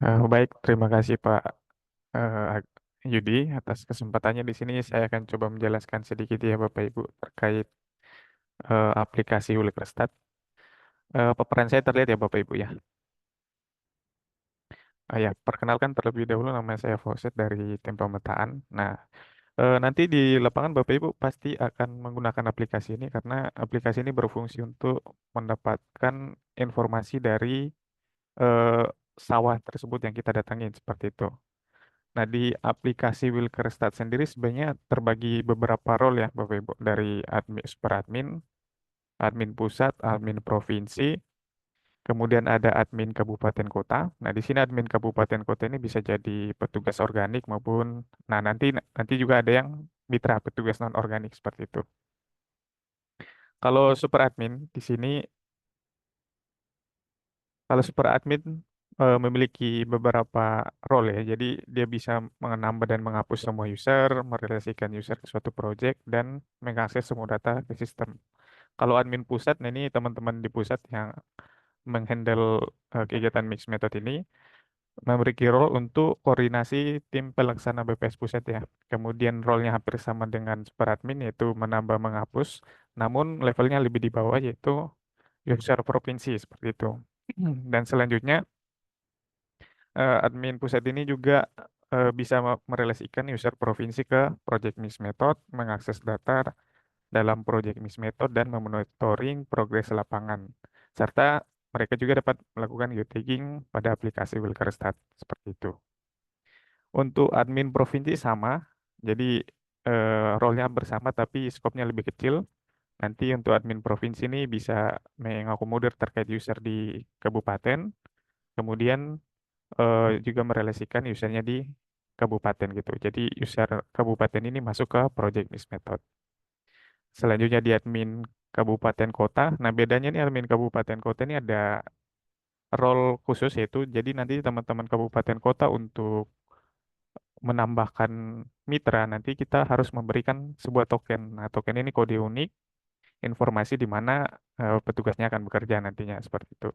Baik, terima kasih Pak Yudi atas kesempatannya di sini. Saya akan coba menjelaskan sedikit ya Bapak Ibu terkait aplikasi Wilkerstat. Paparan saya terlihat ya Bapak Ibu ya. Ya, perkenalkan terlebih dahulu nama saya Fauset dari tim pemetaan. Nah, nanti di lapangan Bapak Ibu pasti akan menggunakan aplikasi ini karena aplikasi ini berfungsi untuk mendapatkan informasi dari eh, sawah tersebut yang kita datangin seperti itu. Nah, di aplikasi Wilkerstat sendiri sebenarnya terbagi beberapa role ya, Bapak Ibu, dari admin, super admin, admin pusat, admin provinsi, kemudian ada admin kabupaten kota. Nah, di sini admin kabupaten kota ini bisa jadi petugas organik maupun, nah nanti nanti juga ada yang mitra petugas non organik seperti itu. Kalau super admin di sini, kalau super admin memiliki beberapa role ya. Jadi dia bisa menambah dan menghapus semua user, merelasikan user ke suatu project, dan mengakses semua data ke sistem. Kalau admin pusat, nah ini teman-teman di pusat yang menghandle kegiatan mix method ini memiliki role untuk koordinasi tim pelaksana BPS pusat ya. Kemudian role-nya hampir sama dengan super admin yaitu menambah menghapus, namun levelnya lebih di bawah yaitu user provinsi seperti itu. Dan selanjutnya admin pusat ini juga bisa merelasikan user provinsi ke Project Mix Method, mengakses data dalam Project Mix Method dan memonitoring progres lapangan. Serta mereka juga dapat melakukan geotagging pada aplikasi Wilkerstat seperti itu. Untuk admin provinsi sama, jadi role-nya bersama tapi skopnya lebih kecil. Nanti untuk admin provinsi ini bisa mengakomodir terkait user di kabupaten, kemudian juga merelasikan usernya di kabupaten gitu. Jadi user kabupaten ini masuk ke Project Miss Method. Selanjutnya di admin kabupaten kota. Nah, bedanya nih admin kabupaten kota ini ada role khusus yaitu jadi nanti teman-teman kabupaten kota untuk menambahkan mitra nanti kita harus memberikan sebuah token. Nah, token ini kode unik informasi di mana petugasnya akan bekerja nantinya seperti itu.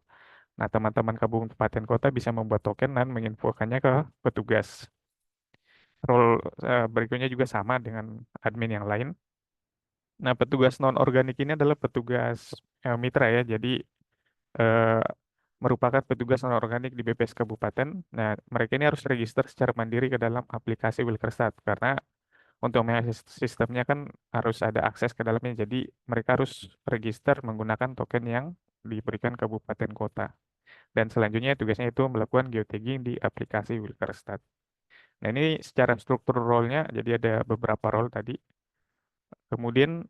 Nah, teman-teman kabupaten kota bisa membuat token dan menginfokannya ke petugas. Role berikutnya juga sama dengan admin yang lain. Nah, petugas non-organik ini adalah petugas mitra ya, jadi eh, merupakan petugas non-organik di BPS Kabupaten. Nah, mereka ini harus register secara mandiri ke dalam aplikasi Wilkerstat karena untuk mengakses sistemnya kan harus ada akses ke dalamnya. Jadi mereka harus register menggunakan token yang diberikan kabupaten kota. Dan selanjutnya tugasnya itu melakukan geotagging di aplikasi Wilkerstat. Nah, ini secara struktur role-nya, jadi ada beberapa role tadi. Kemudian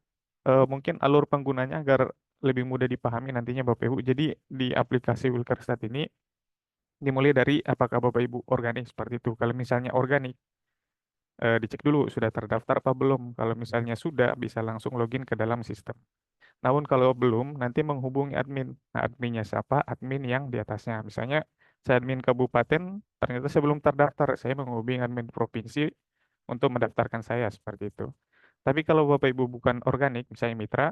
mungkin alur penggunanya agar lebih mudah dipahami nantinya Bapak Ibu. Jadi di aplikasi Wilkerstat ini dimulai dari apakah Bapak Ibu organik seperti itu. Kalau misalnya organik, dicek dulu sudah terdaftar apa belum. Kalau misalnya sudah, bisa langsung login ke dalam sistem. Namun kalau belum, nanti menghubungi admin. Nah, adminnya siapa? Admin yang di atasnya. Misalnya saya admin kabupaten, ternyata saya belum terdaftar. Saya menghubungi admin provinsi untuk mendaftarkan saya seperti itu. Tapi kalau Bapak Ibu bukan organik, misalnya mitra,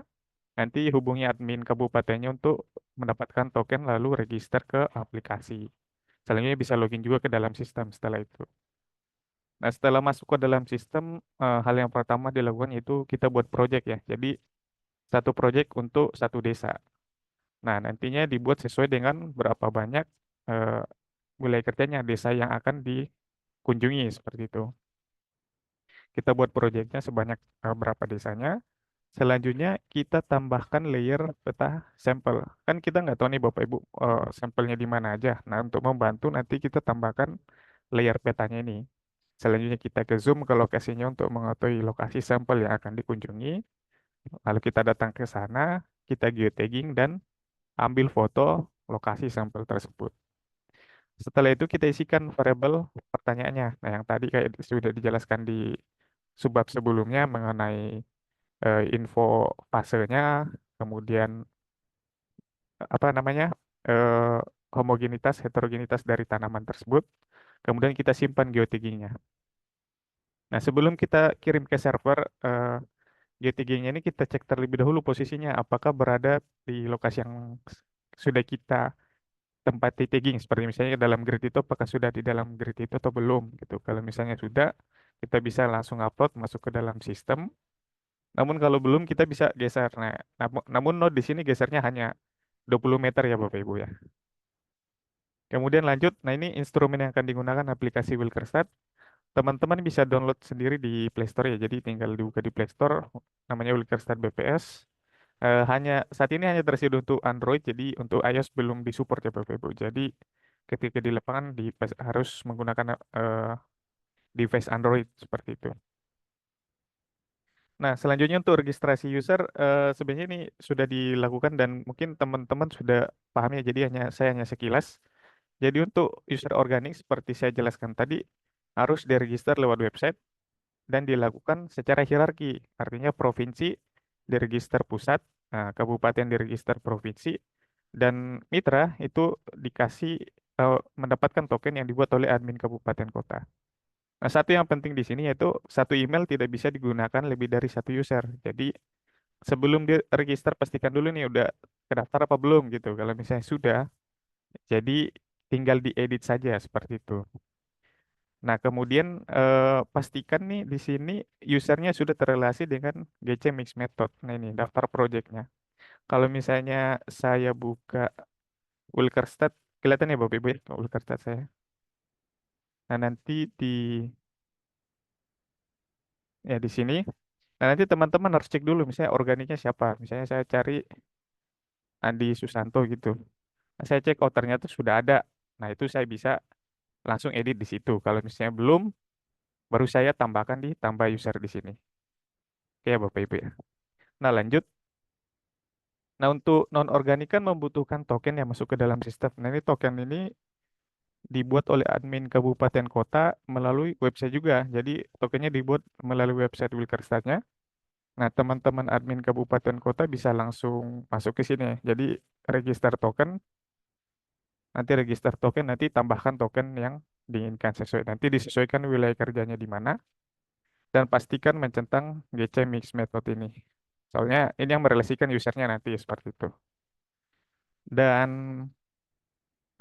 nanti hubungi admin kabupatennya untuk mendapatkan token lalu register ke aplikasi. Selanjutnya bisa login juga ke dalam sistem setelah itu. Nah, setelah masuk ke dalam sistem, hal yang pertama dilakukan itu kita buat project ya. Jadi satu project untuk satu desa. Nah, nantinya dibuat sesuai dengan berapa banyak eh, wilayah kerjanya desa yang akan dikunjungi seperti itu. Kita buat projectnya sebanyak berapa desanya. Selanjutnya kita tambahkan layer peta sampel. Kan kita nggak tahu nih Bapak Ibu sampelnya di mana aja. Nah, untuk membantu nanti kita tambahkan layer petanya ini. Selanjutnya kita ke zoom ke lokasinya untuk mengetahui lokasi sampel yang akan dikunjungi. Lalu kita datang ke sana, kita geotagging dan ambil foto lokasi sampel tersebut. Setelah itu kita isikan variabel pertanyaannya. Nah, yang tadi kayak sudah dijelaskan di subbab sebelumnya mengenai info fasenya, kemudian apa namanya eh, homogenitas, heterogenitas dari tanaman tersebut. Kemudian kita simpan geotaggingnya. Nah, sebelum kita kirim ke server, geotaggingnya ini kita cek terlebih dahulu posisinya, apakah berada di lokasi yang sudah kita tempat tagging seperti misalnya dalam grid itu apakah sudah di dalam grid itu atau belum gitu. Kalau misalnya sudah, kita bisa langsung upload masuk ke dalam sistem. Namun kalau belum kita bisa geser. Nah, namun node di sini gesernya hanya 20 meter ya Bapak Ibu ya. Kemudian lanjut, nah ini instrumen yang akan digunakan aplikasi Wilkerstad. Teman-teman bisa download sendiri di Play Store ya. Jadi tinggal dibuka di Play Store, namanya Wilkerstad BPS. Hanya saat ini hanya tersedia untuk Android, jadi untuk iOS belum disupport ya Bapak Ibu. Jadi ketika di lapangan harus menggunakan device Android seperti itu. Nah, selanjutnya untuk registrasi user, sebenarnya ini sudah dilakukan dan mungkin teman-teman sudah paham ya. Jadi saya hanya sekilas. Jadi untuk user organik seperti saya jelaskan tadi harus diregister lewat website dan dilakukan secara hierarki. Artinya provinsi diregister pusat, kabupaten diregister provinsi, dan mitra itu dikasih mendapatkan token yang dibuat oleh admin kabupaten kota. Nah, satu yang penting di sini yaitu satu email tidak bisa digunakan lebih dari satu user. Jadi sebelum dia register pastikan dulu nih udah kedaftar apa belum gitu. Kalau misalnya sudah, jadi tinggal diedit saja seperti itu. Nah, kemudian pastikan nih di sini usernya sudah terrelasi dengan GC Mix Method. Nah, ini daftar projectnya. Kalau misalnya saya buka Wilkerstad, kelihatan ya Bapak Ibu ya, Wilkerstad saya. Nah, nanti di sini. Nah, nanti teman-teman harus cek dulu misalnya organiknya siapa. Misalnya saya cari Andi Susanto gitu. Nah, saya cek oh ternyata sudah ada. Nah, itu saya bisa langsung edit di situ. Kalau misalnya belum, baru saya tambahkan di tambah user di sini. Oke ya Bapak Ibu ya. Nah, lanjut. Nah, untuk non-organik kan membutuhkan token yang masuk ke dalam sistem. Nah, ini token ini dibuat oleh admin kabupaten kota melalui website juga. Jadi, tokennya dibuat melalui website Wilkerstadnya. Nah, teman-teman admin kabupaten kota bisa langsung masuk ke sini. Jadi, register token, nanti tambahkan token yang diinginkan sesuai. Nanti disesuaikan wilayah kerjanya di mana dan pastikan mencentang GC Mix Method ini. Soalnya ini yang merelasikan usernya nanti seperti itu. Dan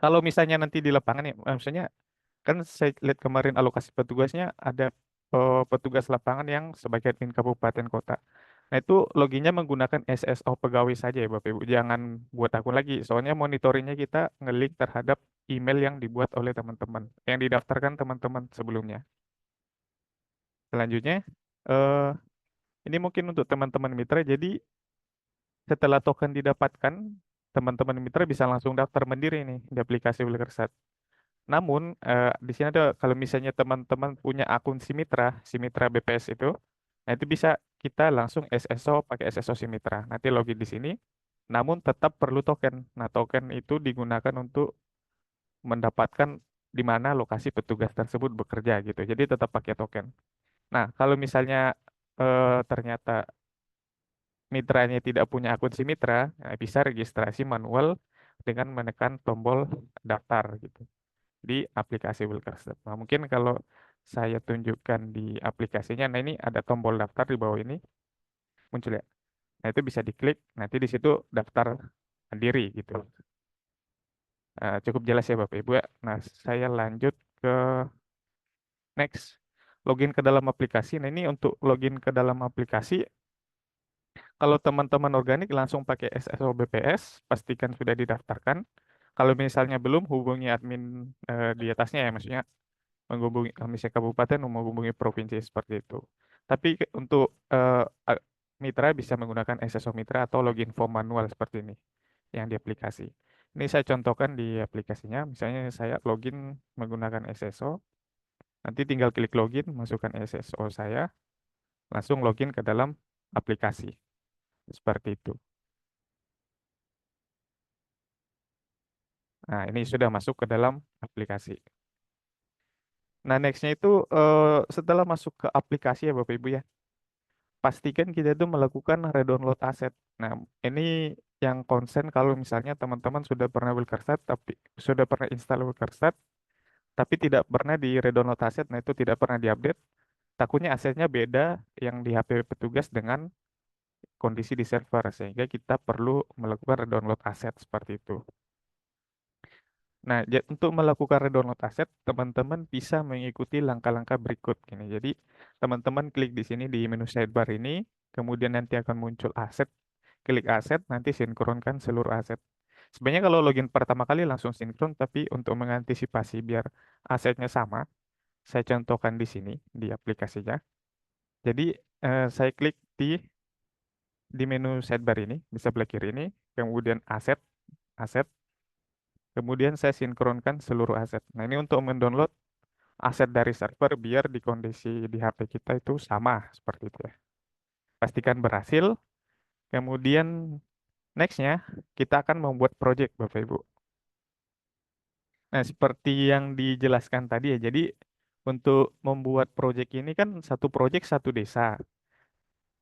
kalau misalnya nanti di lapangan ya, misalnya kan saya lihat kemarin alokasi petugasnya ada petugas lapangan yang sebagai admin kabupaten kota. Nah itu loginnya menggunakan SSO pegawai saja ya Bapak Ibu. Jangan buat akun lagi. Soalnya monitoringnya kita ngelik terhadap email yang dibuat oleh teman-teman, yang didaftarkan teman-teman sebelumnya. Selanjutnya, eh, ini mungkin untuk teman-teman mitra. Jadi setelah token didapatkan, teman-teman mitra bisa langsung daftar mandiri nih di aplikasi Wilkersat. Namun, di sini ada kalau misalnya teman-teman punya akun si Mitra BPS itu, nah itu bisa kita langsung SSO pakai SSO si Mitra. Nanti login di sini, namun tetap perlu token. Nah, token itu digunakan untuk mendapatkan di mana lokasi petugas tersebut bekerja gitu. Jadi tetap pakai token. Nah, kalau misalnya ternyata mitranya tidak punya akun si Mitra, bisa registrasi manual dengan menekan tombol daftar gitu di aplikasi Wilkerstad. Nah, mungkin kalau saya tunjukkan di aplikasinya, nah ini ada tombol daftar di bawah ini muncul ya. Nah, itu bisa diklik, nanti di situ daftar sendiri gitu. Cukup jelas ya Bapak Ibu ya. Nah, saya lanjut ke next. Login ke dalam aplikasi. Nah, ini untuk login ke dalam aplikasi, kalau teman-teman organik langsung pakai SSO BPS, pastikan sudah didaftarkan. Kalau misalnya belum, hubungi admin di atasnya ya, maksudnya menghubungi misalnya kabupaten menghubungi provinsi seperti itu. Tapi untuk mitra bisa menggunakan SSO Mitra atau login form manual seperti ini yang di aplikasi. Ini saya contohkan di aplikasinya, misalnya saya login menggunakan SSO, nanti tinggal klik login, masukkan SSO saya, langsung login ke dalam aplikasi. Seperti itu. Nah, ini sudah masuk ke dalam aplikasi. Nah, nextnya itu setelah masuk ke aplikasi ya Bapak Ibu ya, pastikan kita itu melakukan redownload aset. Nah, ini yang konsen kalau misalnya teman-teman sudah pernah Wilkersat tapi sudah pernah install Wilkersat tapi tidak pernah di redownload aset, nah itu tidak pernah diupdate. Takutnya asetnya beda yang di HP petugas dengan kondisi di server sehingga kita perlu melakukan redownload aset seperti itu. Nah, untuk melakukan redownload aset, teman-teman bisa mengikuti langkah-langkah berikut gini. Jadi, teman-teman klik di sini di menu sidebar ini, kemudian nanti akan muncul aset, klik aset, nanti sinkronkan seluruh aset. Sebenarnya kalau login pertama kali langsung sinkron, tapi untuk mengantisipasi biar asetnya sama, saya contohkan di sini di aplikasinya. Jadi, saya klik di menu sidebar ini, di sebelah kiri ini, kemudian aset, aset, kemudian saya sinkronkan seluruh aset. Nah, ini untuk mendownload aset dari server biar di kondisi di HP kita itu sama seperti itu ya. Pastikan berhasil. Kemudian nextnya kita akan membuat project Bapak Ibu. Nah, seperti yang dijelaskan tadi ya. Jadi untuk membuat project ini kan satu project satu desa.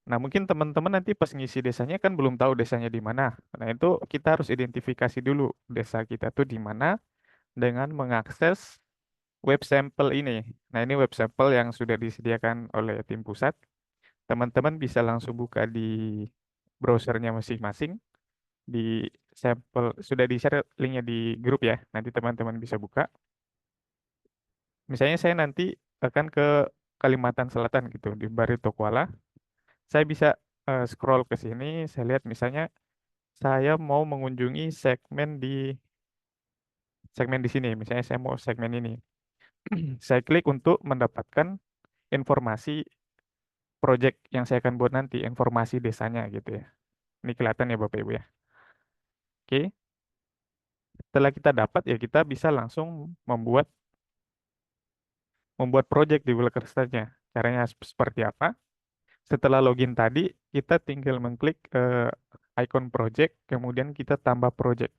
Nah, mungkin teman-teman nanti pas ngisi desanya kan belum tahu desanya di mana. Nah, itu kita harus identifikasi dulu desa kita tuh di mana dengan mengakses web sampel ini. Nah, ini web sampel yang sudah disediakan oleh tim pusat. Teman-teman bisa langsung buka di browsernya masing-masing. Di sampel, sudah di-share linknya di grup ya. Nanti teman-teman bisa buka. Misalnya saya nanti akan ke Kalimantan Selatan gitu, di Baritokuala. Saya bisa scroll ke sini, saya lihat misalnya saya mau mengunjungi segmen di sini. Misalnya saya mau segmen ini. Saya klik untuk mendapatkan informasi project yang saya akan buat nanti, informasi desanya gitu ya. Ini kelihatan ya Bapak Ibu ya. Oke, setelah kita dapat ya kita bisa langsung membuat membuat project di Wellcrest-nya. Caranya seperti apa? Setelah login tadi, kita tinggal mengklik icon project, kemudian kita tambah project.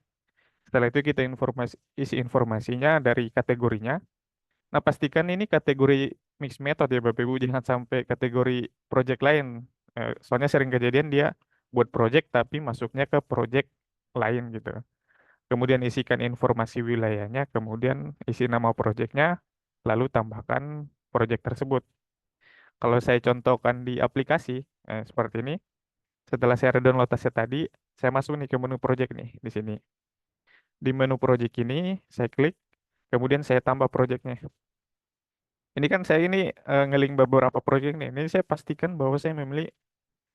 Setelah itu kita isi informasinya dari kategorinya. Nah, pastikan ini kategori mixed method ya Bapak Ibu, jangan sampai kategori project lain. Soalnya sering kejadian dia buat project tapi masuknya ke project lain gitu. Kemudian isikan informasi wilayahnya, kemudian isi nama projectnya, lalu tambahkan project tersebut. Kalau saya contohkan di aplikasi seperti ini, setelah saya redownload aset tadi, saya masuk nih ke menu project nih di sini. Di menu project ini, saya klik, kemudian saya tambah projectnya. Ini kan saya ini ngeling beberapa project nih. Ini saya pastikan bahwa saya memilih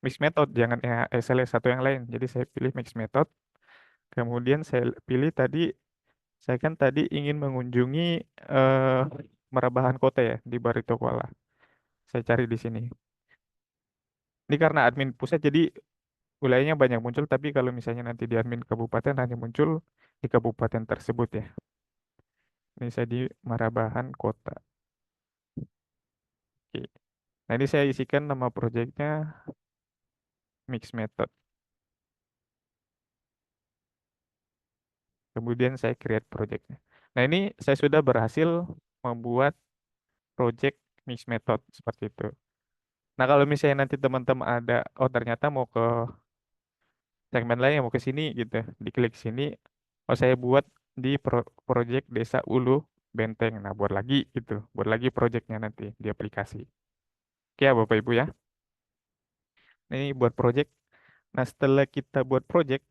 mix method, jangan ya SLS satu yang lain. Jadi saya pilih mix method. Kemudian saya pilih tadi, saya kan tadi ingin mengunjungi eh, Merabahan Kota ya di Barito Kuala. Saya cari di sini. Ini karena admin pusat jadi wilayahnya banyak muncul, tapi kalau misalnya nanti di admin kabupaten hanya muncul di kabupaten tersebut ya. Ini saya di Marabahan Kota. Oke. Nah ini saya isikan nama proyeknya Mix Method. Kemudian saya create projectnya. Nah ini saya sudah berhasil membuat project Mix Method seperti itu. Nah kalau misalnya nanti teman-teman ada, oh ternyata mau ke segmen lain yang mau ke sini gitu, diklik sini, oh saya buat di project Desa Ulu Benteng. Nah buat lagi gitu, buat lagi projectnya nanti di aplikasi. Oke ya Bapak Ibu ya. Nah, ini buat project. Nah setelah kita buat project,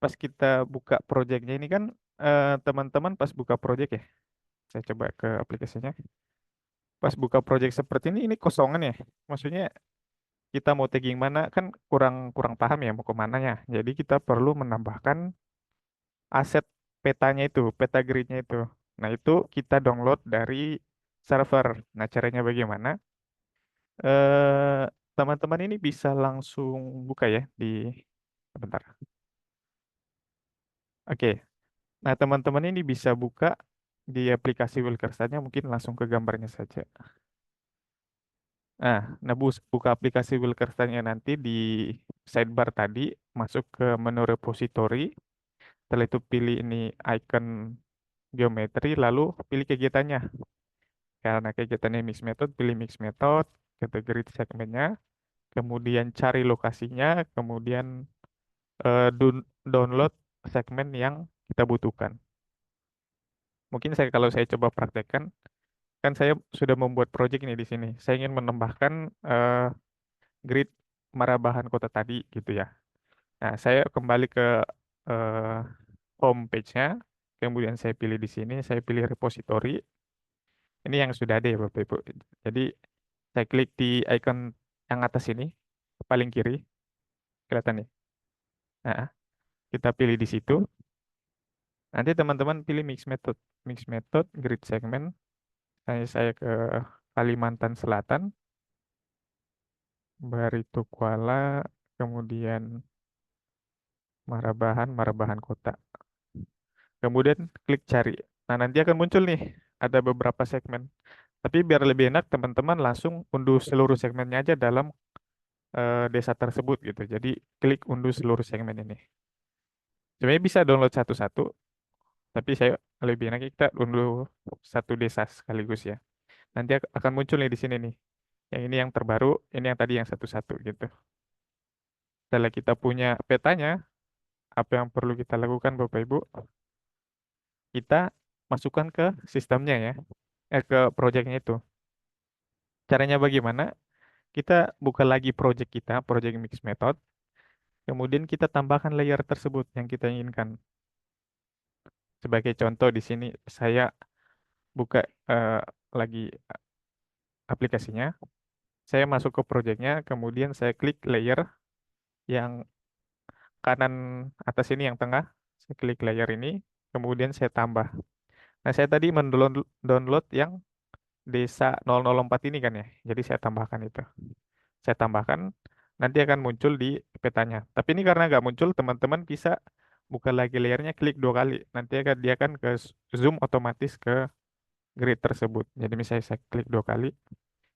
pas kita buka projectnya ini kan teman-teman pas buka project ya, saya coba ke aplikasinya. Pas buka project seperti ini kosongan ya. Maksudnya kita mau tagging mana kan kurang kurang paham ya mau ke mananya. Jadi kita perlu menambahkan aset petanya itu, peta gridnya itu. Nah, itu kita download dari server. Nah, caranya bagaimana? Eh, teman-teman ini bisa langsung buka ya di bentar. Oke. Nah, teman-teman ini bisa buka di aplikasi Wilkersanya mungkin langsung ke gambarnya saja. Nah, buka aplikasi Wilkersanya nanti di sidebar tadi, masuk ke menu repository, setelah itu pilih ini icon geometri, lalu pilih kegiatannya. Karena kegiatannya mix method, pilih mix method, kategori segmennya, kemudian cari lokasinya, kemudian download segmen yang kita butuhkan. Mungkin kalau saya coba praktekkan, kan saya sudah membuat project ini di sini. Saya ingin menambahkan grid Marabahan Kota tadi gitu ya. Nah, saya kembali ke eh, home page-nya. kemudian saya pilih di sini, saya pilih repository. Ini yang sudah ada ya Bapak Ibu. Jadi saya klik di icon yang atas ini, paling kiri, kelihatan nih. Nah, kita pilih di situ. Nanti teman-teman pilih mix method, grid segment. Saya ke Kalimantan Selatan, Barito Kuala, kemudian Marabahan Kota. Kemudian klik cari. Nah, nanti akan muncul nih, ada beberapa segmen. Tapi biar lebih enak, teman-teman langsung unduh seluruh segmennya aja dalam desa tersebut gitu. Jadi klik unduh seluruh segmen ini. Sebenarnya bisa download satu-satu, tapi saya lebih enak kita unduh satu desa sekaligus ya. Nanti akan muncul nih di sini nih. Yang ini yang terbaru, ini yang tadi yang satu-satu gitu. Setelah kita punya petanya, apa yang perlu kita lakukan Bapak Ibu? Kita masukkan ke sistemnya ya, ke projectnya itu. Caranya bagaimana? Kita buka lagi project kita, project mix method. Kemudian kita tambahkan layer tersebut yang kita inginkan. Sebagai contoh di sini saya buka lagi aplikasinya. Saya masuk ke projectnya, kemudian saya klik layer yang kanan atas ini yang tengah. Saya klik layer ini, kemudian saya tambah. Nah, saya tadi mendownload yang desa 004 ini kan ya. Jadi saya tambahkan itu. Saya tambahkan, nanti akan muncul di petanya. Tapi ini karena nggak muncul, teman-teman bisa buka lagi layarnya, klik 2 kali. Nanti dia akan ke zoom otomatis ke grid tersebut. Jadi misalnya saya klik 2 kali,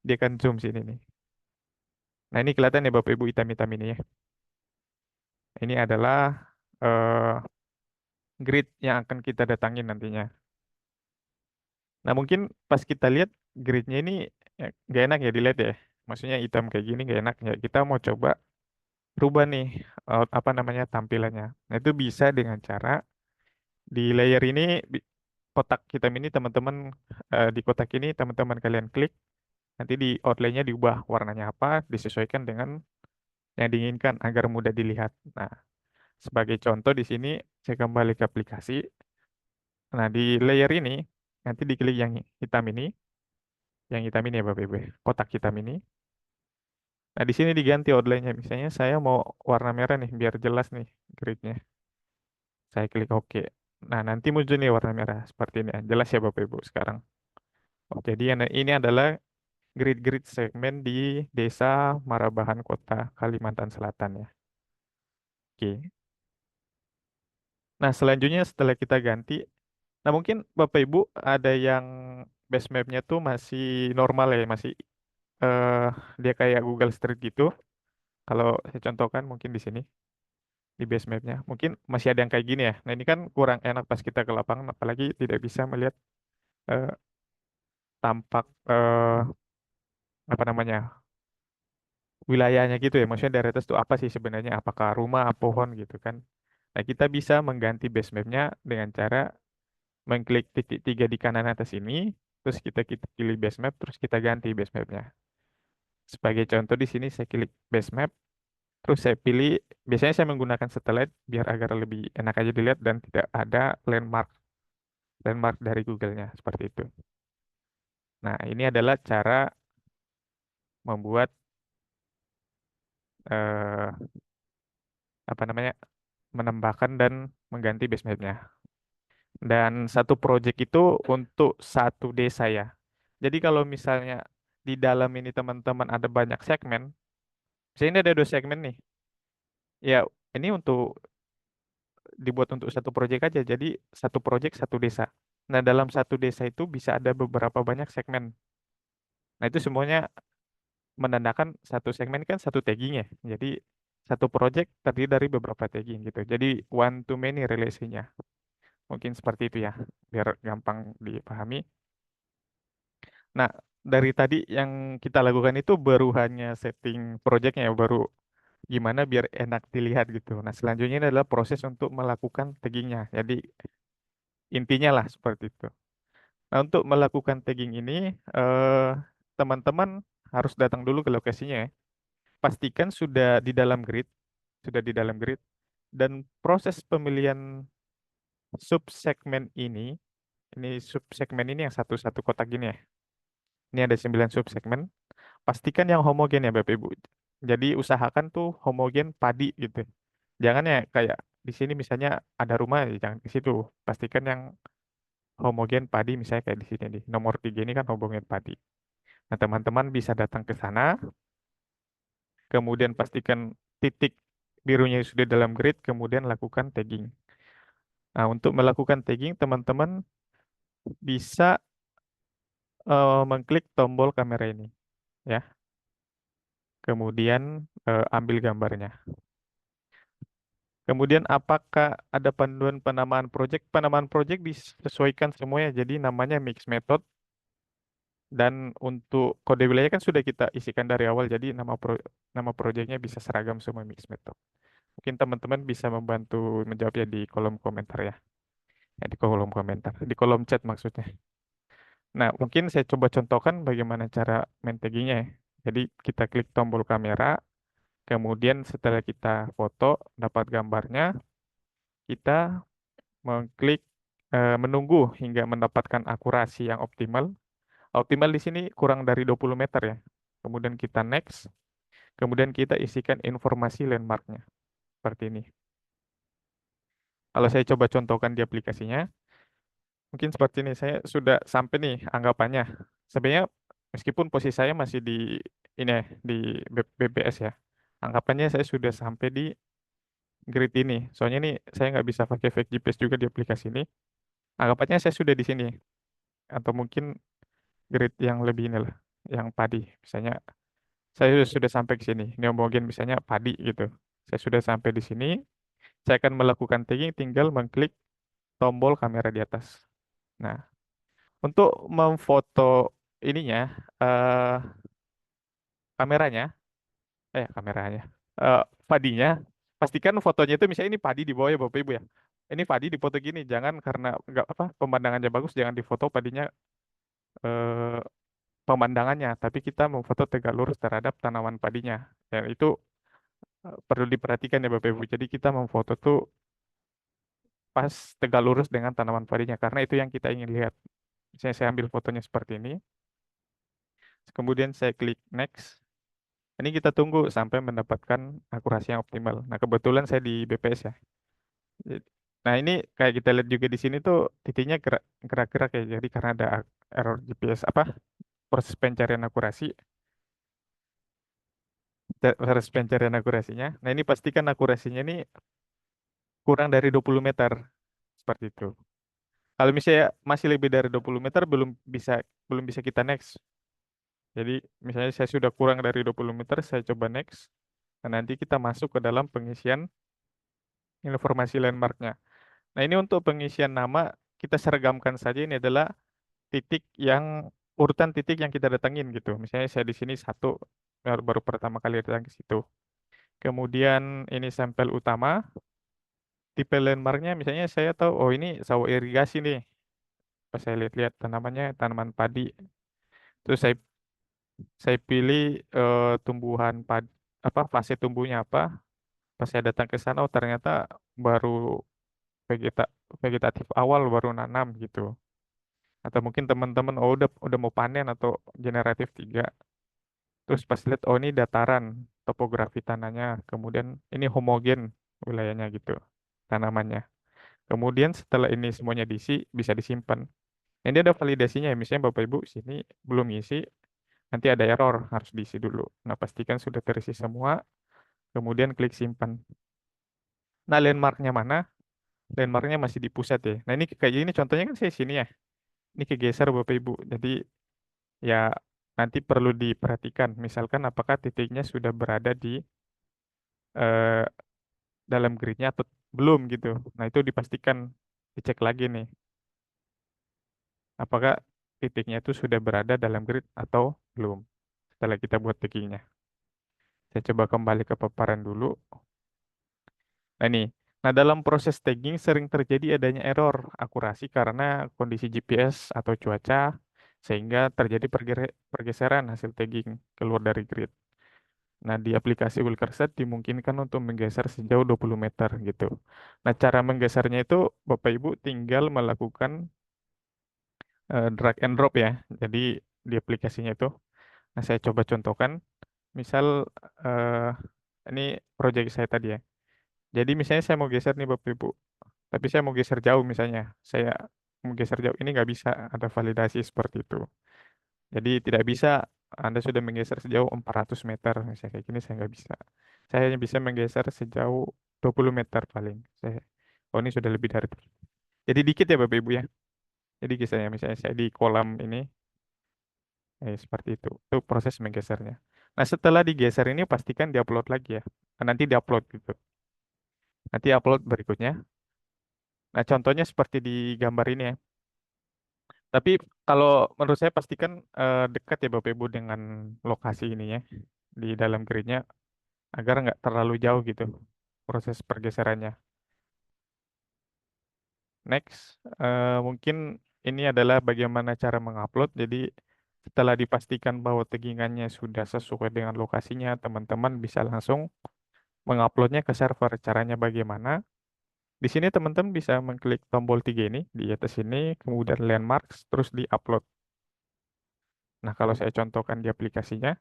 dia akan zoom sini nih. Nah ini kelihatan ya Bapak Ibu hitam-hitam ini ya. Ini adalah eh, grid yang akan kita datangin nantinya. Nah mungkin pas kita lihat gridnya ini nggak enak ya dilihat ya. Maksudnya hitam kayak gini nggak enak ya. Kita mau coba rubah nih apa namanya tampilannya. Nah itu bisa dengan cara di layer ini kotak hitam ini teman-teman di kotak ini teman-teman kalian klik nanti di outline-nya diubah warnanya apa disesuaikan dengan yang diinginkan agar mudah dilihat. Nah, sebagai contoh di sini saya kembali ke aplikasi. Nah, di layer ini nanti diklik yang hitam ini ya Bapak Ibu, ya, kotak hitam ini. Nah, di sini diganti outline-nya. Misalnya saya mau warna merah nih biar jelas nih grid-nya. Saya klik OK. Nah, nanti muncul nih warna merah seperti ini. Jelas ya Bapak Ibu sekarang. Oh, jadi ini adalah grid-grid segmen di Desa Marabahan Kota Kalimantan Selatan ya. Oke. Nah, selanjutnya setelah kita ganti, nah mungkin Bapak Ibu ada yang base mapnya tuh masih normal ya, masih eh dia kayak Google Street gitu. Kalau saya contohkan mungkin di sini di base mapnya, mungkin masih ada yang kayak gini ya. Nah, ini kan kurang enak pas kita ke lapangan, apalagi tidak bisa melihat eh, tampak apa namanya wilayahnya gitu ya. Maksudnya dari atas itu apa sih sebenarnya? Apakah rumah, pohon gitu kan? Nah, kita bisa mengganti base mapnya dengan cara mengklik titik 3 di kanan atas ini, terus kita pilih base map, terus kita ganti base mapnya. Sebagai contoh di sini saya klik base map, terus saya pilih, biasanya saya menggunakan satellite biar agar lebih enak aja dilihat dan tidak ada landmark dari Google-nya seperti itu. Nah, ini adalah cara membuat eh, apa namanya menambahkan dan mengganti base mapnya. Dan satu project itu untuk satu desa ya. Jadi kalau misalnya di dalam ini teman-teman ada banyak segmen, misalnya ini ada 2 segmen nih. Ya, ini dibuat untuk satu project aja. Jadi satu project satu desa. Nah, dalam satu desa itu bisa ada beberapa banyak segmen. Nah, itu semuanya menandakan satu segmen kan satu tagging ya. Jadi satu project terdiri dari beberapa tagging gitu. Jadi one to many relasinya. Mungkin seperti itu ya, biar gampang dipahami. Nah, dari tadi yang kita lakukan itu baru hanya setting projectnya ya, baru gimana biar enak dilihat gitu. Nah, selanjutnya ini adalah proses untuk melakukan taggingnya. Jadi intinya lah seperti itu. Nah, untuk melakukan tagging ini, eh, teman-teman harus datang dulu ke lokasinya ya. Pastikan sudah di dalam grid, dan proses pemilihan subsegmen subsegmen ini yang satu-satu kotak gini ya. Ini ada 9 subsegmen. Pastikan yang homogen ya Bapak Ibu. Jadi usahakan tuh homogen padi gitu. Jangan ya kayak di sini misalnya ada rumah ya jangan ke situ. Pastikan yang homogen padi misalnya kayak di sini nih. Nomor 3 ini kan homogen padi. Nah, teman-teman bisa datang ke sana, kemudian pastikan titik birunya sudah dalam grid, kemudian lakukan tagging. Nah, untuk melakukan tagging, teman-teman bisa mengklik tombol kamera ini, ya. Kemudian ambil gambarnya. Kemudian apakah ada panduan penamaan project? Penamaan project disesuaikan semuanya, jadi namanya mix method. Dan untuk kode wilayah kan sudah kita isikan dari awal, jadi nama projectnya bisa seragam semua mix method. Mungkin teman-teman bisa membantu menjawabnya di kolom komentar ya. Ya, di kolom komentar, di kolom chat maksudnya. Nah, mungkin saya coba contohkan bagaimana cara main taggingnya ya. Jadi kita klik tombol kamera, kemudian setelah kita foto, dapat gambarnya, kita mengklik menunggu hingga mendapatkan akurasi yang optimal. Optimal di sini kurang dari 20 meter ya. Kemudian kita next, kemudian kita isikan informasi landmarknya. Seperti ini. Kalau saya coba contohkan di aplikasinya, mungkin seperti ini, saya sudah sampai nih anggapannya. Sebenarnya meskipun posisi saya masih di ini ya, di BBS ya. Anggapannya saya sudah sampai di grid ini. Soalnya nih saya nggak bisa pakai fake GPS juga di aplikasi ini. Anggapannya saya sudah di sini. Atau mungkin grid yang lebih inilah, yang padi. Misalnya saya sudah sampai ke sini. Ini homogen misalnya padi gitu. Saya sudah sampai di sini. Saya akan melakukan tagging, tinggal mengklik tombol kamera di atas. Nah, untuk memfoto ininya, eh kameranya, kameranya, eh padinya, pastikan fotonya itu misalnya ini padi di bawah ya Bapak Ibu ya. Ini padi di foto gini, jangan karena nggak apa pemandangannya bagus, jangan difoto padinya eh, pemandangannya, tapi kita memfoto tegak lurus terhadap tanaman padinya. Dan itu perlu diperhatikan ya Bapak Ibu. Jadi kita memfoto tuh pas tegak lurus dengan tanaman padinya, karena itu yang kita ingin lihat. Misalnya saya ambil fotonya seperti ini, kemudian saya klik next. Ini kita tunggu sampai mendapatkan akurasi yang optimal. Nah, kebetulan saya di BPS ya. Nah, ini kayak kita lihat juga di sini tuh titiknya gerak-gerak ya. Jadi karena ada error GPS apa proses pencarian akurasi, proses pencarian akurasinya. Nah, ini pastikan akurasinya ini kurang dari 20 meter. Seperti itu. Kalau misalnya masih lebih dari 20 meter belum bisa kita next. Jadi misalnya saya sudah kurang dari 20 meter, saya coba next. Nah, nanti kita masuk ke dalam pengisian informasi landmarknya. Nah, ini untuk pengisian nama, kita seragamkan saja ini adalah titik yang urutan titik yang kita datangin gitu. Misalnya saya di sini satu, baru pertama kali datang ke situ. Kemudian ini sampel utama, tipe landmarknya misalnya saya tahu, oh ini sawah irigasi nih. Pas saya lihat-lihat tanamannya, tanaman padi. Terus saya pilih tumbuhan padi, apa fase tumbuhnya apa. Pas saya datang ke sana, oh ternyata baru vegeta vegetatif awal baru nanam gitu. Atau mungkin teman-teman oh udah mau panen atau generatif 3. Terus pas lihat oh ini dataran topografi tanahnya, kemudian ini homogen wilayahnya gitu tanamannya. Kemudian setelah ini semuanya diisi bisa disimpan. Ini ada validasinya ya, misalnya Bapak Ibu sini belum isi, nanti ada error harus diisi dulu. Nah, pastikan sudah terisi semua, kemudian klik simpan. Nah, landmarknya mana? Landmarknya masih di pusat ya. Nah, ini kayak gini contohnya kan saya sini ya. Ini kegeser Bapak Ibu. Jadi ya nanti perlu diperhatikan. Misalkan apakah titiknya sudah berada di eh, dalam gridnya atau belum gitu. Nah itu dipastikan dicek lagi nih. Apakah titiknya itu sudah berada dalam grid atau belum. Setelah kita buat taggingnya. Saya coba kembali ke paparan dulu. Nah ini. Nah dalam proses tagging sering terjadi adanya error akurasi karena kondisi GPS atau cuaca sehingga terjadi pergeseran hasil tagging keluar dari grid. Nah, di aplikasi Wilkerset dimungkinkan untuk menggeser sejauh 20 meter gitu. Nah, cara menggesernya itu Bapak Ibu tinggal melakukan drag and drop ya. Jadi di aplikasinya itu, nah saya coba contohkan, misal eh, ini proyek saya tadi ya. Jadi misalnya saya mau geser nih Bapak Ibu, tapi saya mau geser jauh misalnya, saya mau geser jauh ini nggak bisa ada validasi seperti itu. Jadi tidak bisa Anda sudah menggeser sejauh 400 meter, misalnya kayak gini saya nggak bisa. Saya hanya bisa menggeser sejauh 20 meter paling. Oh ini sudah lebih dari. Jadi dikit ya Bapak Ibu ya. Jadi misalnya saya di kolam ini, seperti itu. Itu proses menggesernya. Nah setelah digeser ini pastikan diupload lagi ya. Nanti diupload gitu. Nanti upload berikutnya. Nah contohnya seperti di gambar ini ya. Tapi kalau menurut saya pastikan dekat ya Bapak Ibu dengan lokasi ininya di dalam gridnya agar nggak terlalu jauh gitu proses pergeserannya. Next, mungkin ini adalah bagaimana cara mengupload. Jadi setelah dipastikan bahwa taggingannya sudah sesuai dengan lokasinya, teman-teman bisa langsung menguploadnya ke server. Caranya bagaimana? Di sini teman-teman bisa mengklik tombol tiga ini di atas ini, kemudian landmarks, terus di-upload. Nah, kalau saya contohkan di aplikasinya,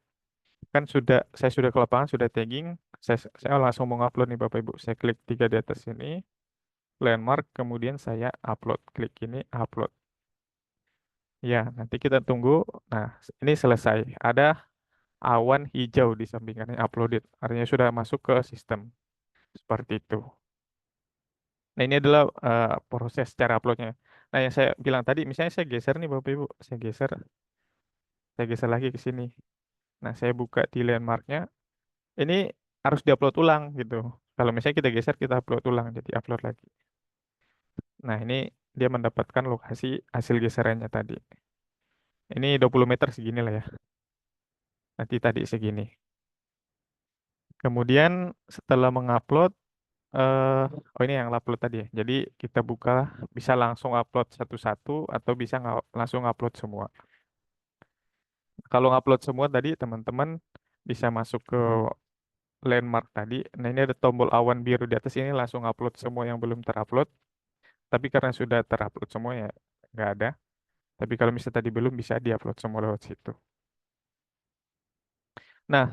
kan saya sudah ke lapangan, sudah tagging, saya langsung mau upload nih Bapak Ibu. Saya klik tiga di atas ini, landmark, kemudian saya upload. Klik ini, upload. Ya, nanti kita tunggu. Nah, ini selesai. Ada awan hijau di sampingannya uploaded. Artinya sudah masuk ke sistem. Seperti itu. Nah, ini adalah proses cara uploadnya. Nah, yang saya bilang tadi, misalnya saya geser nih Bapak Ibu. Saya geser lagi ke sini. Nah, saya buka di landmarknya. Ini harus diupload ulang gitu. Kalau misalnya kita geser, kita upload ulang. Jadi upload lagi. Nah, ini dia mendapatkan lokasi hasil geserannya tadi. Ini 20 meter segini lah ya. Nanti tadi segini. Kemudian setelah mengupload, oh ini yang upload tadi ya. Jadi kita buka, bisa langsung upload satu-satu atau bisa langsung upload semua. Kalau ngupload semua tadi teman-teman bisa masuk ke landmark tadi. Nah ini ada tombol awan biru di atas ini langsung upload semua yang belum terupload. Tapi karena sudah terupload semua ya nggak ada. Tapi kalau misalnya tadi belum bisa diupload semua lewat situ. Nah,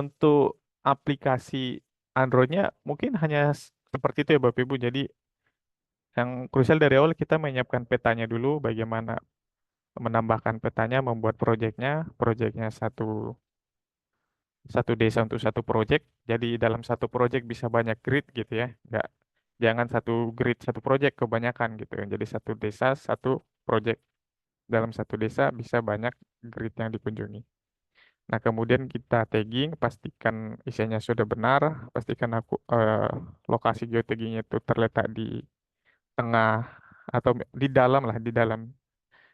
untuk aplikasi Androidnya mungkin hanya seperti itu ya Bapak Ibu. Jadi yang krusial dari awal kita menyiapkan petanya dulu, bagaimana menambahkan petanya, membuat proyeknya satu desa untuk satu proyek. Jadi dalam satu proyek bisa banyak grid gitu ya, nggak jangan satu grid satu proyek kebanyakan gitu. Jadi satu desa satu proyek dalam satu desa bisa banyak grid yang dikunjungi. Nah kemudian kita tagging, pastikan isinya sudah benar, pastikan lokasi geotaggingnya itu terletak di tengah atau di dalam lah, di dalam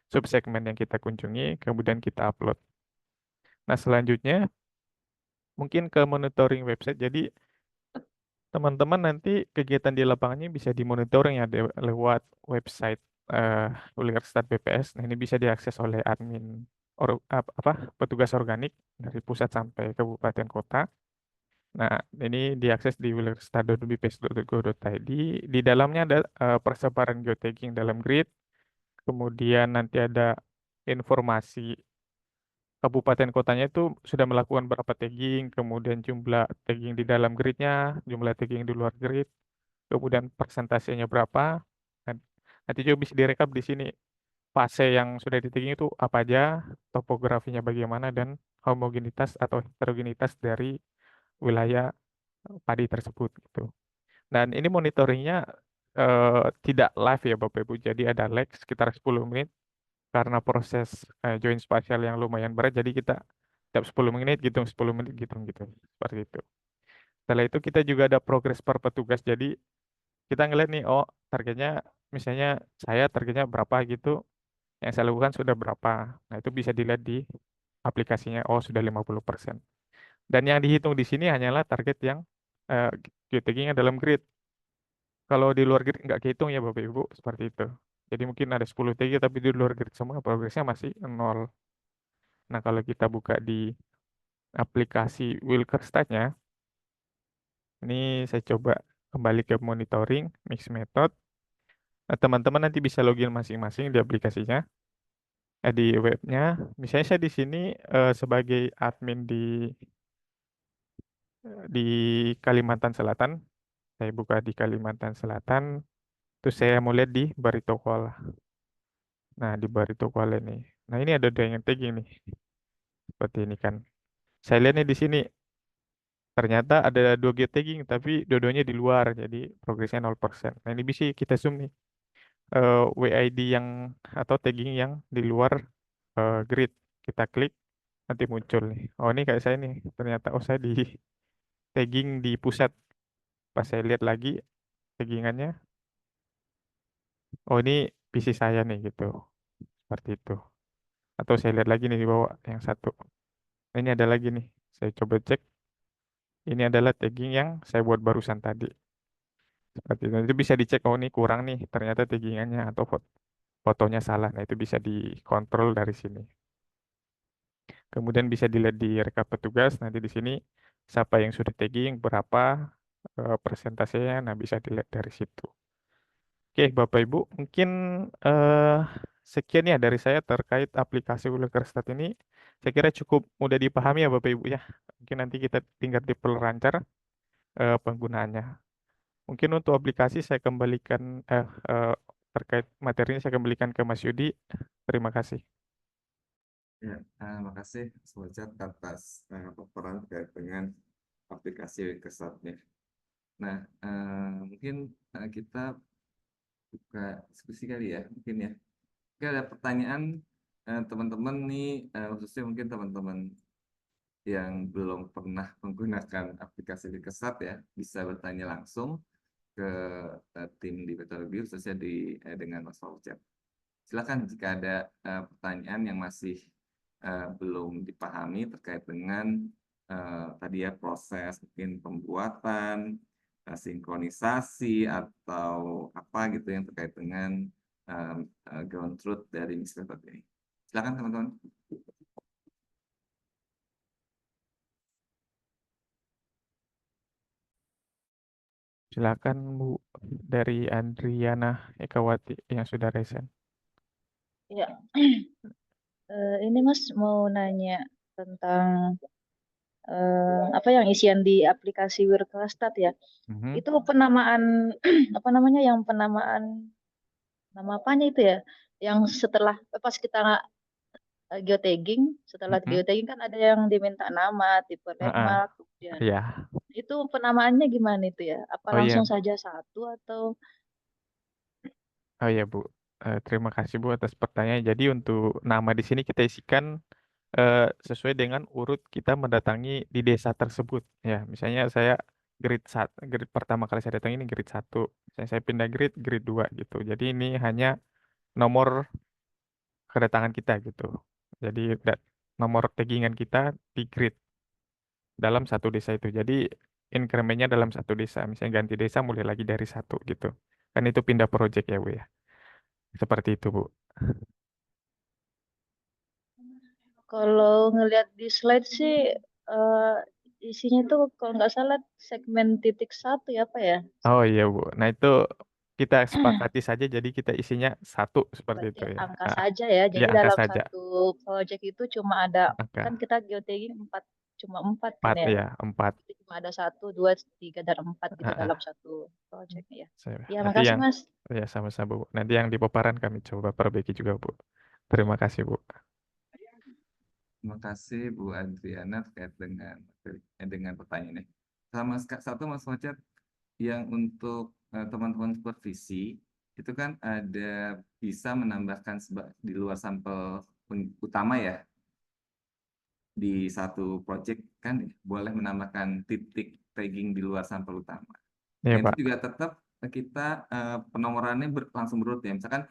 subsegmen yang kita kunjungi, kemudian kita upload. Nah, selanjutnya mungkin ke monitoring website. Jadi, teman-teman nanti kegiatan di lapangannya bisa dimonitoring ya lewat website eh Universitas BPS. Nah, ini bisa diakses oleh admin petugas organik dari pusat sampai kabupaten kota. Nah, ini diakses di universitas.bps.go.id. Di dalamnya ada persebaran geotagging dalam grid. Kemudian nanti ada informasi kabupaten kotanya itu sudah melakukan berapa tagging, kemudian jumlah tagging di dalam gridnya, jumlah tagging di luar grid, kemudian persentasenya berapa. Dan nanti juga bisa direkap di sini fase yang sudah di tagging itu apa aja, topografinya bagaimana, dan homogenitas atau heterogenitas dari wilayah padi tersebut gitu. Dan ini monitoringnya tidak live ya Bapak Ibu, jadi ada lag sekitar 10 menit karena proses join spasial yang lumayan berat, jadi kita tiap 10 menit hitung 10 menit gitu gitu seperti itu. Setelah itu kita juga ada progres per petugas, jadi kita ngeliat nih oh targetnya misalnya saya targetnya berapa gitu, yang saya lakukan sudah berapa. Nah itu bisa dilihat di aplikasinya, oh sudah 50%. Dan yang dihitung di sini hanyalah target yang uh, geotaggingnya dalam grid. Kalau di luar grid nggak kehitung ya Bapak Ibu seperti itu. Jadi mungkin ada 10 TG tapi di luar grid semua progresnya masih nol. Nah, kalau kita buka di aplikasi Wilkerstad-nya, ini saya coba kembali ke monitoring, mix method. Teman-teman nanti bisa login masing-masing di aplikasinya, di webnya. Misalnya saya di sini sebagai admin di Kalimantan Selatan. Saya buka di Kalimantan Selatan, terus saya mau lihat di Barito Kuala. Nah, di Barito Kuala ini. Nah, ini ada yang tagging nih, seperti ini kan. Saya lihat nih di sini, ternyata ada dua geotagging, tapi dua-duanya di luar, jadi progresnya 0%. Nah, ini bisa kita zoom nih, WID yang atau tagging yang di luar grid. Kita klik, nanti muncul nih. Oh, ini kayak saya nih, ternyata oh saya di tagging di pusat. Pas saya lihat lagi taggingannya, oh ini PC saya nih gitu, seperti itu. Atau saya lihat lagi nih di bawah yang satu. Nah, ini ada lagi nih, saya coba cek. Ini adalah tagging yang saya buat barusan tadi. Seperti itu. Itu bisa dicek, oh ini kurang nih, ternyata taggingannya atau fotonya salah. Nah, itu bisa dikontrol dari sini. Kemudian bisa dilihat di rekap petugas. Nanti di sini siapa yang sudah tagging, berapa persentasenya. Nah, bisa dilihat dari situ. Oke, Bapak Ibu, mungkin eh, sekian ya dari saya terkait aplikasi Ulekerstat ini. Saya kira cukup mudah dipahami ya Bapak Ibu ya. Mungkin nanti kita tinggal diperlancar penggunaannya. Mungkin untuk aplikasi saya kembalikan eh, terkait materinya saya kembalikan ke Mas Yudi. Terima kasih. Ya, makasih Mas Fajar atas paparan terkait dengan aplikasi kesatnya. Nah, mungkin kita buka diskusi kali ya, mungkin ya. Oke, ada pertanyaan teman-teman nih, khususnya mungkin teman-teman yang belum pernah menggunakan aplikasi Kesat ya, bisa bertanya langsung ke tim di Betul Review, khususnya dengan Mas Fajar. Silakan jika ada pertanyaan yang masih belum dipahami terkait dengan tadi ya proses mungkin pembuatan, sinkronisasi atau apa gitu yang terkait dengan ground truth dari Mr. ini. Silakan teman-teman. Silakan Bu dari Andriana Ekawati yang sudah resen. Ya, ini Mas mau nanya tentang apa yang isian di aplikasi Wirkrastat ya. Mhm, Itu penamaan apa namanya yang penamaan nama apanya itu ya? Yang setelah pas kita geotagging, setelah mhm, geotagging kan ada yang diminta nama, tipe heeh, landmark, kemudian ya. itu penamaannya gimana itu ya? Apa Oh iya, langsung saja satu atau oh iya Bu. Terima kasih Bu atas pertanyaan. Jadi untuk nama di sini kita isikan eh, sesuai dengan urut kita mendatangi di desa tersebut. Ya, misalnya saya grid pertama kali saya datang ini grid 1. Saya pindah grid 2 gitu. Jadi ini hanya nomor kedatangan kita gitu. Jadi nomor taggingan kita di grid dalam satu desa itu. Jadi incrementnya dalam satu desa. Misalnya ganti desa mulai lagi dari satu gitu. Kan itu pindah project ya Bu ya. Seperti itu Bu. kalau ngelihat di slide sih eh, isinya tuh kalau nggak salah segmen titik satu ya apa ya? Oh iya Bu. Nah itu kita sepakati saja. Jadi kita isinya satu seperti Berarti itu ya. angka Ah, saja ya. ya Jadi angka dalam saja. satu project itu cuma ada kan Angka kita geotagging empat cuma empat kan 4 ya. ya 4. Jadi cuma ada satu, dua, tiga dan empat gitu Ah, dalam ah. satu project ya. Ya Nanti makasih yang Mas. ya sama-sama Bu. Nanti yang di paparan kami coba perbaiki juga Bu. Terima kasih Bu. Terima kasih Bu Adriana terkait dengan pertanyaannya. Satu Mas Fajar, yang untuk teman-teman supervisi itu kan ada bisa menambahkan di luar sampel utama ya, di satu project kan boleh menambahkan titik tagging di luar sampel utama. Ya Dan itu Pak. juga tetap kita penomorannya langsung berurut ya. Misalkan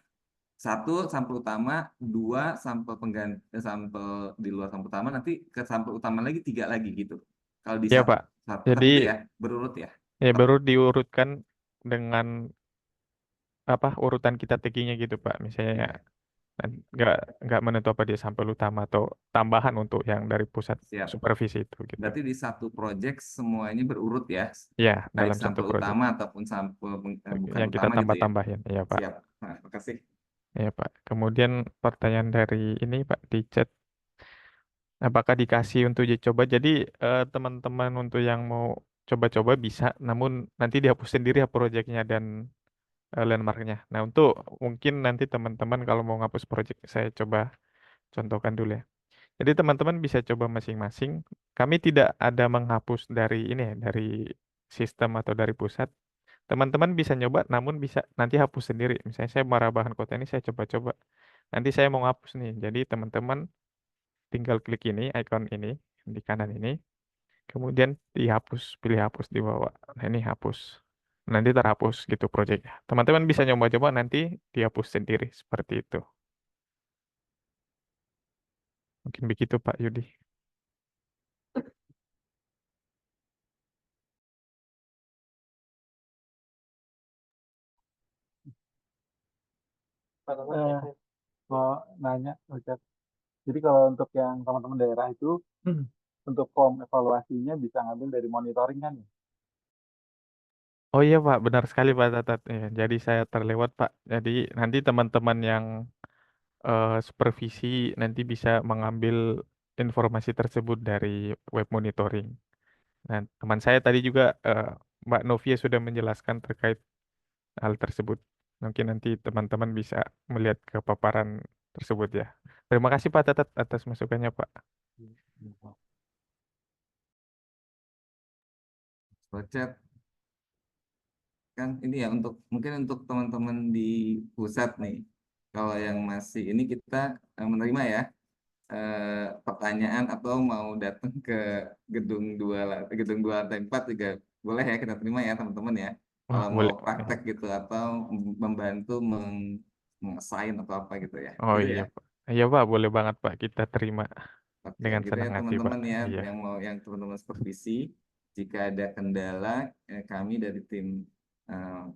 satu sampel utama, dua sampel pengganti, sampel di luar sampel utama, nanti ke sampel utama lagi tiga lagi gitu. Kalau di Ya satu, Pak. tetap Jadi gitu ya, berurut ya. ya Tetap. baru diurutkan dengan apa urutan kita taggingnya gitu Pak. Misalnya Ya. Dan nggak menentu apa dia sampel utama atau tambahan untuk yang dari pusat Siap. supervisi itu gitu. Berarti di satu project semuanya berurut ya, Ya, baik dalam satu sampel proyek utama ataupun sampel bukan yang kita utama gitu ya. tambah-tambahin, ya Pak. Siap. Nah, makasih. Ya Pak. Kemudian pertanyaan dari ini Pak di chat, apakah dikasih untuk uji coba? Jadi teman-teman untuk yang mau coba-coba bisa, namun nanti dihapus sendiri ya proyeknya dan landmarknya. Nah untuk mungkin nanti teman-teman kalau mau ngapus proyek, saya coba contohkan dulu ya. Jadi teman-teman bisa coba masing-masing. Kami tidak ada menghapus dari ini ya, dari sistem atau dari pusat. Teman-teman bisa nyoba, namun bisa nanti hapus sendiri. Misalnya saya marah bahan kota ini saya coba-coba. Nanti saya mau ngapus nih. Jadi teman-teman tinggal klik ini, icon ini di kanan ini. Kemudian dihapus, pilih hapus di bawah. Nah ini hapus. Nanti terhapus gitu proyeknya. Teman-teman bisa nyoba-coba nanti dihapus sendiri seperti itu. Mungkin begitu Pak Yudi. Mau nanya, Ustaz. Jadi kalau untuk yang teman-teman daerah itu, untuk form evaluasinya bisa ngambil dari monitoring kan ya? Oh iya Pak, benar sekali Pak Tatat. Ya, jadi saya terlewat Pak. Jadi nanti teman-teman yang supervisi nanti bisa mengambil informasi tersebut dari web monitoring. Nah, teman saya tadi juga Mbak Novia sudah menjelaskan terkait hal tersebut. Mungkin nanti teman-teman bisa melihat ke paparan tersebut ya. Terima kasih Pak Tatat atas masukannya Pak. Chat kan ini ya untuk mungkin untuk teman-teman di pusat nih. Kalau yang masih ini kita menerima ya pertanyaan atau mau datang ke gedung 2 lantai 4 juga boleh ya kita terima ya teman-teman ya. Wah, Kalau mau boleh. praktek gitu atau membantu mengassign atau apa gitu ya. Oh Gitu iya ya. Pak. Iya Pak, boleh banget Pak. Kita terima Oke, dengan gitu ya senang hati Pak. teman-teman ya Iya. yang teman-teman supervisi. Jika ada kendala, kami dari tim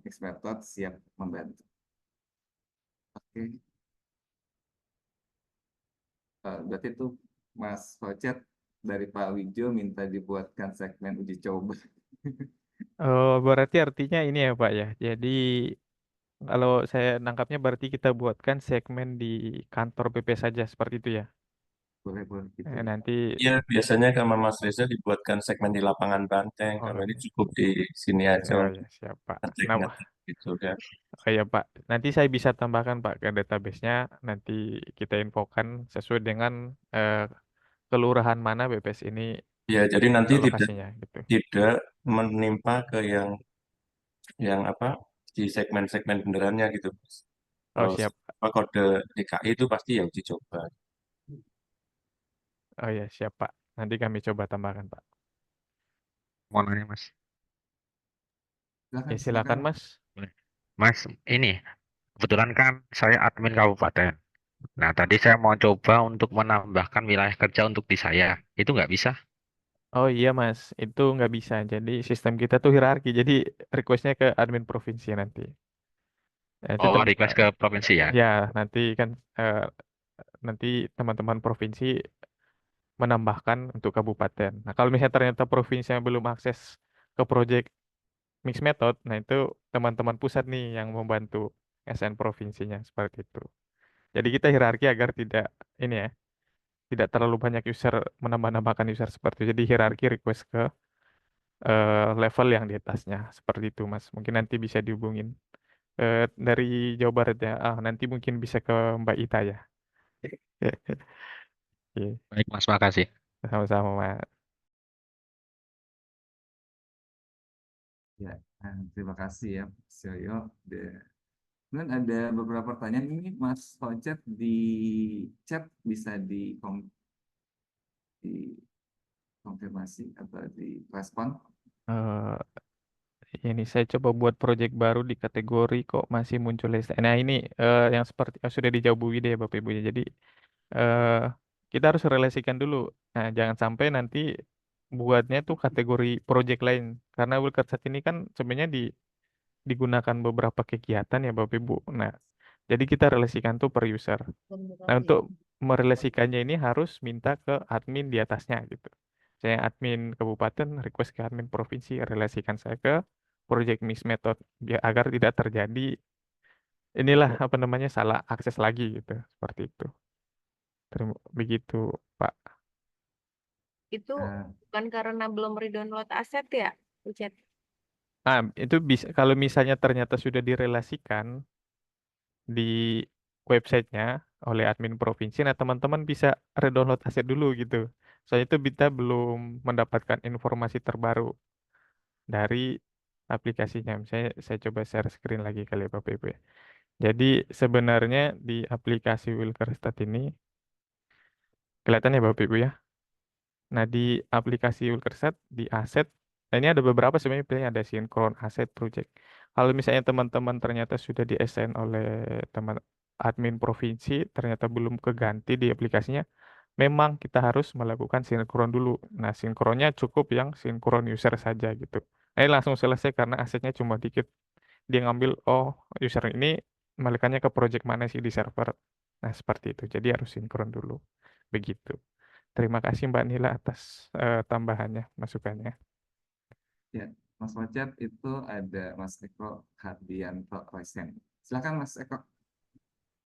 Xmethod siap membantu. Oke, berarti itu Mas Faucet dari Pak Wijo minta dibuatkan segmen uji coba. Oh, berarti artinya ini ya Pak ya. Jadi kalau saya nangkapnya berarti kita buatkan segmen di kantor BP saja seperti itu ya. Boleh gitu. Nanti Iya, biasanya sama Mas Reza dibuatkan segmen di lapangan Banteng. oh, Kalau ini cukup di sini aja oh untuk ya siap Pak. Nah, ngecek-ngecek gitu kan. oh ya Pak. Nanti saya bisa tambahkan Pak ke database-nya. Nanti kita infokan sesuai dengan kelurahan mana BPS ini Ya, jadi nanti tidak lokasinya gitu. tidak menimpa ke yang apa di segmen-segmen benerannya gitu. Oh Kalau siap. apa kode DKI itu pasti ya uji coba. Oh ya siap Pak. Nanti kami coba tambahkan Pak. Mau nanya Mas. Ya Silakan, silakan Mas. Mas, ini kebetulan kan saya admin kabupaten. Nah, tadi saya mau coba untuk menambahkan wilayah kerja untuk di saya. Itu nggak bisa? Oh iya Mas, itu nggak bisa. Jadi sistem kita tuh hierarki. Jadi requestnya ke admin provinsi nanti. Nah, itu Oh, request ke provinsi ya? ya nanti kan nanti teman-teman provinsi menambahkan untuk kabupaten. Nah kalau misalnya ternyata provinsi yang belum akses ke proyek mix method, nah itu teman-teman pusat nih yang membantu SN provinsinya seperti itu. Jadi kita hierarki agar tidak ini ya, tidak terlalu banyak user menambah-nambahkan user seperti itu. Jadi hierarki request ke level yang di atasnya seperti itu Mas. Mungkin nanti bisa dihubungin dari Jawa Barat ya. Ah nanti mungkin bisa ke Mbak Ita ya. Oke, Baik, Mas, makasih. sama-sama Mas. Ya, terima kasih ya, Sioyo. Kemudian ada beberapa pertanyaan ini, Mas Faucet di chat bisa dikonfirmasi atau direspon. Ini saya coba buat project baru di kategori kok masih muncul hashtag. Nah ini yang seperti sudah dijawab Bu Wida ya Bapak Ibu ya. Jadi eh, kita harus relasikan dulu. Nah jangan sampai nanti buatnya tuh kategori project lain. Karena WillCard saat ini kan sebenarnya digunakan beberapa kegiatan ya Bapak Ibu. Nah Jadi kita relasikan tuh per user. Nah, untuk merelasikannya ini harus minta ke admin di atasnya gitu. Saya admin kabupaten request ke admin provinsi, relasikan saya ke project mix method biar agar tidak terjadi inilah apa namanya salah akses lagi gitu. Seperti itu. Terima begitu, Pak. Itu Nah, bukan karena belum redownload aset ya, Ucet? Itu bisa kalau misalnya ternyata sudah direlasikan di websitenya oleh admin provinsi, nah teman-teman bisa redownload aset dulu gitu. Soalnya itu kita belum mendapatkan informasi terbaru dari aplikasinya. Misalnya saya coba share screen lagi kali ya Bapak Ibu ya. Jadi sebenarnya di aplikasi Wilkerstat ini kelihatan ya Bapak Ibu ya. Nah di aplikasi Wilkerstat di aset, nah ini ada beberapa sebenarnya pilihan ada sinkron aset project. Kalau misalnya teman-teman ternyata sudah di-assign oleh teman admin provinsi, ternyata belum keganti di aplikasinya, memang kita harus melakukan sinkron dulu. Nah, sinkronnya cukup yang sinkron user saja gitu. Langsung selesai karena asetnya cuma dikit. Dia ngambil, oh user ini melekannya ke project mana sih di server. Nah, seperti itu. Jadi harus sinkron dulu. Begitu. Terima kasih Mbak Nila atas tambahannya, masukannya. ya, Mas Wajat itu ada Mas Eko Hardianto Resen. Silakan Mas Eko.